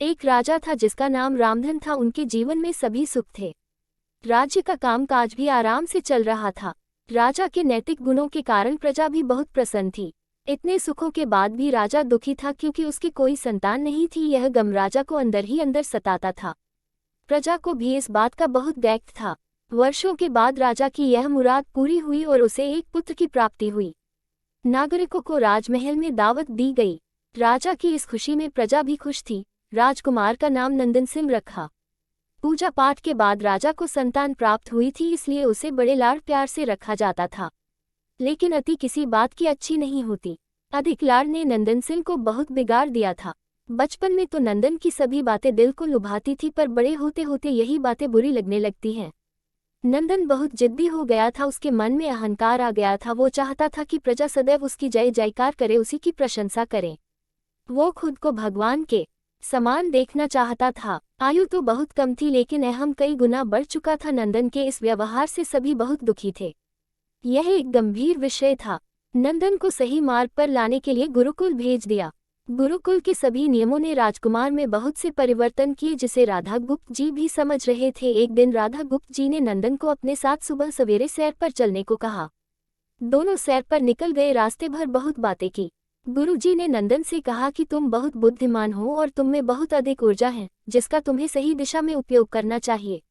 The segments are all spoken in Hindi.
एक राजा था जिसका नाम रामधन था। उनके जीवन में सभी सुख थे। राज्य का कामकाज भी आराम से चल रहा था। राजा के नैतिक गुणों के कारण प्रजा भी बहुत प्रसन्न थी। इतने सुखों के बाद भी राजा दुखी था क्योंकि उसकी कोई संतान नहीं थी। यह गम राजा को अंदर ही अंदर सताता था। प्रजा को भी इस बात का बहुत दैख्य था। वर्षों के बाद राजा की यह मुराद पूरी हुई और उसे एक पुत्र की प्राप्ति हुई। नागरिकों को राजमहल में दावत दी गई। राजा की इस खुशी में प्रजा भी खुश थी। राजकुमार का नाम नंदन सिंह रखा। पूजा पाठ के बाद राजा को संतान प्राप्त हुई थी, इसलिए उसे बड़े लाड़ प्यार से रखा जाता था। लेकिन अति किसी बात की अच्छी नहीं होती। अधिक लाड़ ने नंदन सिंह को बहुत बिगाड़ दिया था। बचपन में तो नंदन की सभी बातें दिल को लुभाती थी, पर बड़े होते होते यही बातें बुरी लगने लगती हैं। नंदन बहुत जिद्दी हो गया था। उसके मन में अहंकार आ गया था। वो चाहता था कि प्रजा सदैव उसकी जय जयकार करे, उसी की प्रशंसा करे। वो खुद को भगवान के समान देखना चाहता था। आयु तो बहुत कम थी, लेकिन अहम कई गुना बढ़ चुका था। नंदन के इस व्यवहार से सभी बहुत दुखी थे। यह एक गंभीर विषय था। नंदन को सही मार्ग पर लाने के लिए गुरुकुल भेज दिया। गुरुकुल के सभी नियमों ने राजकुमार में बहुत से परिवर्तन किए, जिसे राधा गुप्त जी भी समझ रहे थे। एक दिन राधा गुप्त जी ने नंदन को अपने साथ सुबह सवेरे सैर पर चलने को कहा। दोनों सैर पर निकल गए। रास्ते भर बहुत बातें की। गुरुजी ने नंदन से कहा कि तुम बहुत बुद्धिमान हो और तुम में बहुत अधिक ऊर्जा है, जिसका तुम्हें सही दिशा में उपयोग करना चाहिए।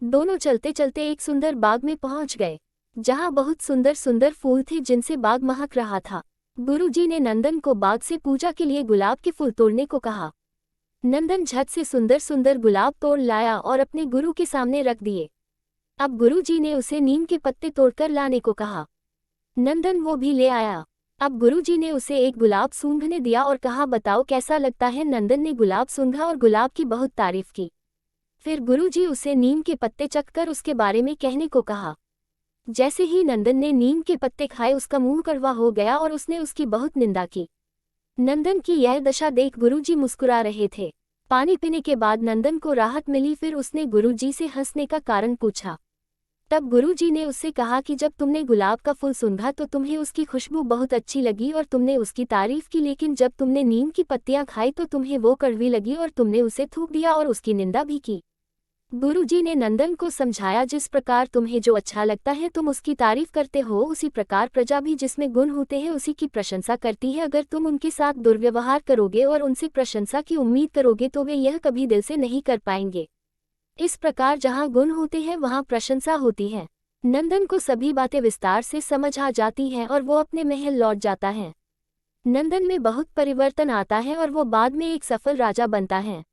दोनों चलते चलते एक सुंदर बाग में पहुंच गए, जहां बहुत सुंदर सुंदर फूल थे, जिनसे बाग महक रहा था। गुरुजी ने नंदन को बाग से पूजा के लिए गुलाब के फूल तोड़ने को कहा। नंदन झट से सुंदर सुंदर गुलाब तोड़ लाया और अपने गुरु के सामने रख दिए। अब गुरुजी ने उसे नीम के पत्ते तोड़कर लाने को कहा। नंदन वो भी ले आया। अब गुरुजी ने उसे एक गुलाब सूंघने दिया और कहा, बताओ कैसा लगता है। नंदन ने गुलाब सूंघा और गुलाब की बहुत तारीफ की। फिर गुरुजी उसे नीम के पत्ते चखकर उसके बारे में कहने को कहा। जैसे ही नंदन ने नीम के पत्ते खाए, उसका मुंह कड़वा हो गया और उसने उसकी बहुत निंदा की। नंदन की यह दशा देख गुरुजी मुस्कुरा रहे थे। पानी पीने के बाद नंदन को राहत मिली। फिर उसने गुरुजी से हंसने का कारण पूछा। तब गुरुजी ने उससे कहा कि जब तुमने गुलाब का फूल सूंघा तो तुम्हें उसकी खुशबू बहुत अच्छी लगी और तुमने उसकी तारीफ की, लेकिन जब तुमने नीम की पत्तियां खाई तो तुम्हें वो कड़वी लगी और तुमने उसे थूक दिया और उसकी निंदा भी की। गुरुजी ने नंदन को समझाया, जिस प्रकार तुम्हें जो अच्छा लगता है तुम उसकी तारीफ करते हो, उसी प्रकार प्रजा भी जिसमें गुण होते हैं उसी की प्रशंसा करती है। अगर तुम उनके साथ दुर्व्यवहार करोगे और उनसे प्रशंसा की उम्मीद करोगे तो वे यह कभी दिल से नहीं कर पाएंगे। इस प्रकार जहाँ गुण होते हैं वहाँ प्रशंसा होती है। नंदन को सभी बातें विस्तार से समझ आ जाती हैं और वो अपने महल लौट जाता है। नंदन में बहुत परिवर्तन आता है और वो बाद में एक सफल राजा बनता है।